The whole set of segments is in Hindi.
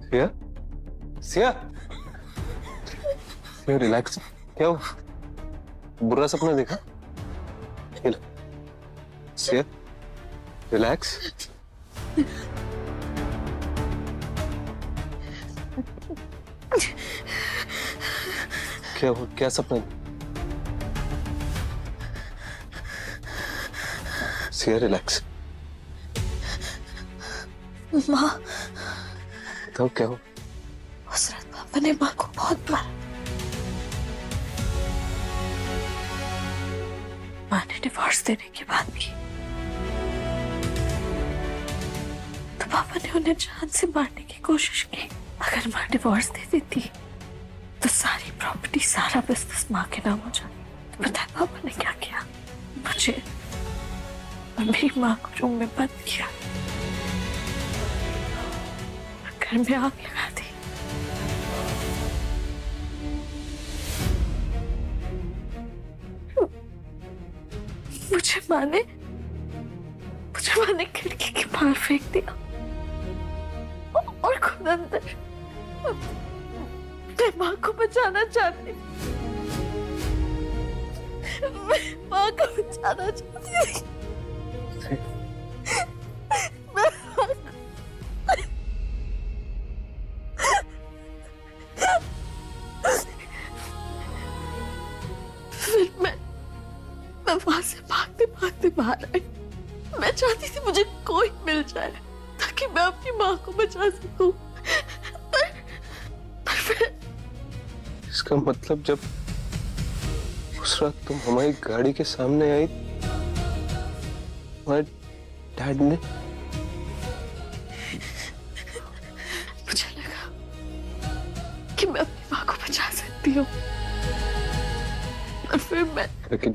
सिया, सिया, सिया रिलैक्स। क्या हुआ? बुरा सपना देखा? ये लो। सिया रिलैक्स। क्या हुआ? क्या सपना? सिया रिलैक्स। माँ, बताओ क्या हो? हसरत पापा ने माँ को बहुत मारा। माँ ने डिवोर्स देने की बात की तो पापा ने उन्हें जान से मारने की कोशिश की। अगर माँ डिवोर्स दे देती तो सारी प्रॉपर्टी, सारा बिजनेस माँ के नाम हो जाता। तो पता है पापा ने क्या किया? मुझे और मेरी माँ को रूम में बंद किया, घर में आग लगा दी। मुझे माँ ने खिड़की के बाहर फेंक दिया और खुद अंदर। मैं माँ को बचाना चाहती, मैं माँ को बचाना चाहती थी। फिर मैं वहां से भागते भागते बाहर आई। मैं चाहती थी मुझे कोई मिल जाए ताकि मैं अपनी माँ को बचा सकूं। पर फिर इसका मतलब जब उस रात तुम हमारी गाड़ी के सामने आई, तुम्हारे डैड ने मुझे लगा कि मैं अपनी माँ को बचा सकती हूँ, और फिर मैं लेकिन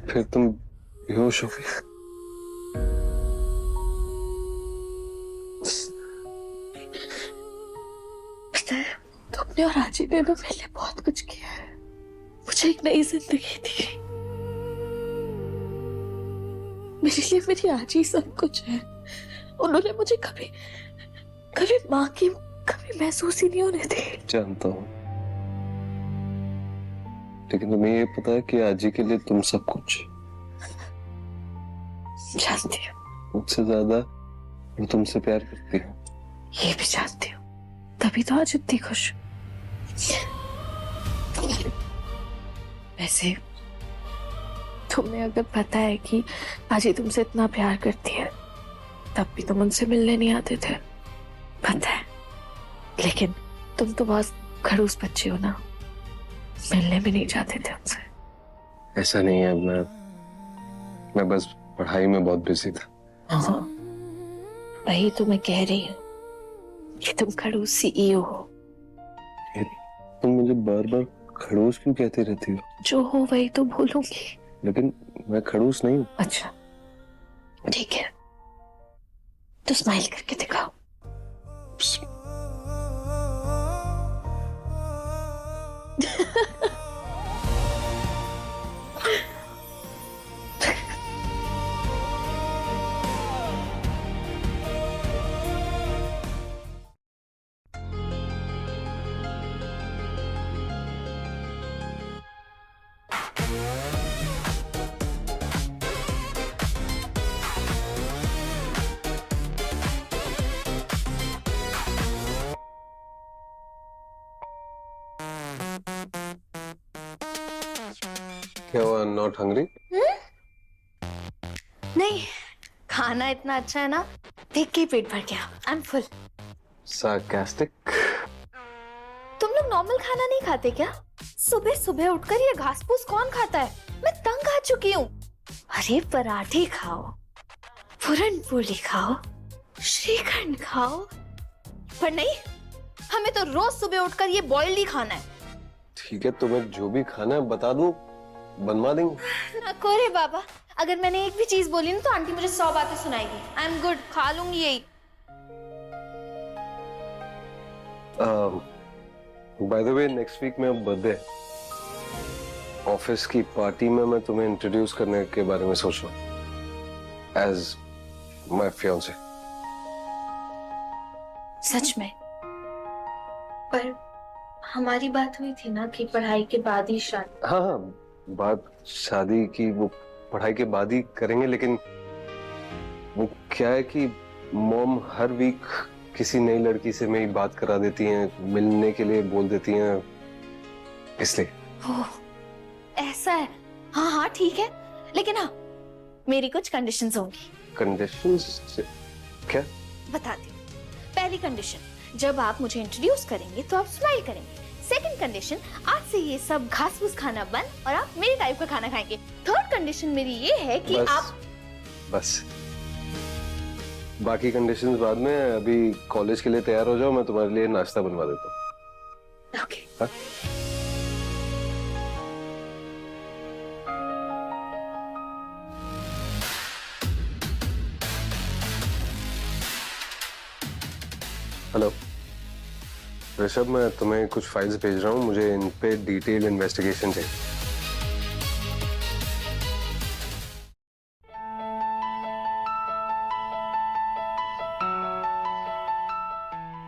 फिर तुम बेहोश हो गई। पता है, तुमने और आजी ने मेरे लिए बहुत कुछ किया है। मुझे एक नई जिंदगी दी। मेरे लिए मेरी आजी सब कुछ है। उन्होंने मुझे कभी कभी माँ की कभी महसूस ही नहीं होने दी। जानता हूँ, लेकिन तुम्हें ये पता है कि आजी के लिए तुम सब कुछ। जानती हूँ। मुझसे ज्यादा वो तुमसे प्यार करती है। ये भी जानती हूँ, तभी तो आज इतनी खुश। वैसे तुम्हें अगर पता है कि आजी तुमसे इतना प्यार करती है, तब भी तुम उनसे मिलने नहीं आते थे, पता है। लेकिन तुम तो बहुत खड़ूस बच्चे हो ना, मिलने भी नहीं जाते थे उनसे। ऐसा नहीं है, मैं बस पढ़ाई में बहुत बिजी था। हाँ, वही तो मैं कह रही हूँ कि तुम खड़ूस सीईओ हो। तुम मुझे बार बार खड़ूस क्यों कहती रहती हो? जो हो वही तो भूलूंगी। लेकिन मैं खड़ूस नहीं हूँ। अच्छा ठीक है, तो स्माइल करके दिखाओ। क्या हुआ? Not hungry? नहीं, खाना इतना अच्छा है ना, देख के ही पेट भर गया। I am full. सार्कास्टिक। तुम लोग नॉर्मल खाना नहीं खाते क्या? सुबह सुबह उठकर ये घास फूस कौन खाता है? मैं तंग आ चुकी हूँ। अरे पराठे खाओ, पूरन पोली खाओ, श्रीखंड खाओ, पर नहीं, हमें तो रोज सुबह उठकर ये बॉइल्ड ही खाना है। ठीक है, तुम्हें जो भी खाना है बता दूं, बनवा देंगे। नको रे बाबा, अगर मैंने एक भी चीज बोली ना तो आंटी मुझे 100 बातें सुनाएगी। आई एम गुड, खा लूंगी यही। By the way, next week में बर्थडे। ऑफिस की पार्टी में मैं तुम्हें इंट्रोड्यूस करने के बारे में सोच रहा हूँ एज माय फियांसे। सच में? पर हमारी बात हुई थी ना कि पढ़ाई के बाद ही शादी। हाँ हाँ, बात शादी की वो पढ़ाई के बाद ही करेंगे, लेकिन वो क्या है कि मॉम हर वीक किसी नई लड़की से मेरी बात करा देती हैं, मिलने के लिए बोल देती हैं, इसलिए। ओह, ऐसा है। हाँ हाँ ठीक है, लेकिन हाँ मेरी कुछ कंडीशंस होंगी। कंडीशंस? क्या? बताती हूँ। पहली कंडीशन, जब आप मुझे इंट्रोड्यूस करेंगे तो आप स्माइल करेंगे। सेकंड कंडीशन, आज से ये सब घास फूस खाना बंद और आप मेरे टाइप का खाना खाएंगे। थर्ड कंडीशन मेरी ये है कि आप बस बाकी कंडीशंस बाद में। अभी कॉलेज के लिए तैयार हो जाओ, मैं तुम्हारे लिए नाश्ता बनवा देता हूँ। ओके। हाँ? हेलो ऋषभ, मैं तुम्हें कुछ फाइल्स भेज रहा हूँ, मुझे इन पे डिटेल इन्वेस्टिगेशन चाहिए।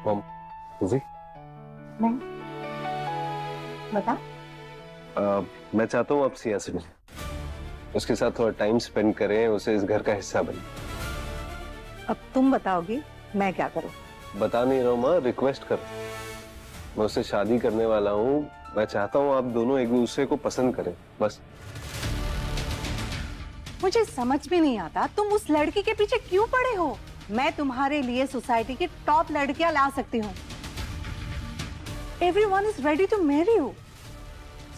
मॉम, तुझे? नहीं, बता। मैं चाहता हूँ आप सिया से मिलें, उसके साथ थोड़ा टाइम स्पेंड करें, उसे इस घर का हिस्सा बने। अब तुम बताओगी मैं क्या करूं? बता नहीं रहा हूँ माँ, रिक्वेस्ट कर। मैं उससे शादी करने वाला हूँ, मैं चाहता हूँ आप दोनों एक दूसरे को पसंद करें, बस। मुझे समझ में नहीं आता तुम उस लड़की के पीछे क्यों पड़े हो। मैं तुम्हारे लिए सोसाइटी की टॉप लड़कियां ला सकती हूँ। Everyone is ready to marry you.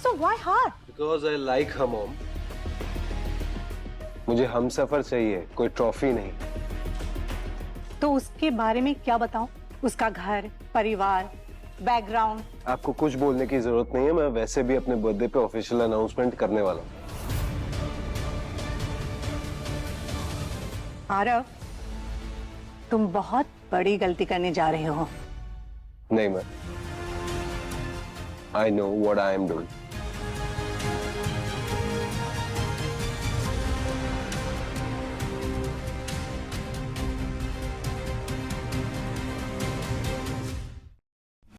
So why her? Because I like her, mom. मुझे हमसफर चाहिए, कोई ट्रॉफी नहीं। तो उसके बारे में क्या बताऊं? उसका घर, परिवार, बैकग्राउंड। आपको कुछ बोलने की जरूरत नहीं है, मैं वैसे भी अपने बर्थडे पे ऑफिशियल अनाउंसमेंट करने वाला हूँ। आरव, तुम बहुत बड़ी गलती करने जा रहे हो। नहीं मैं, I know what I am doing.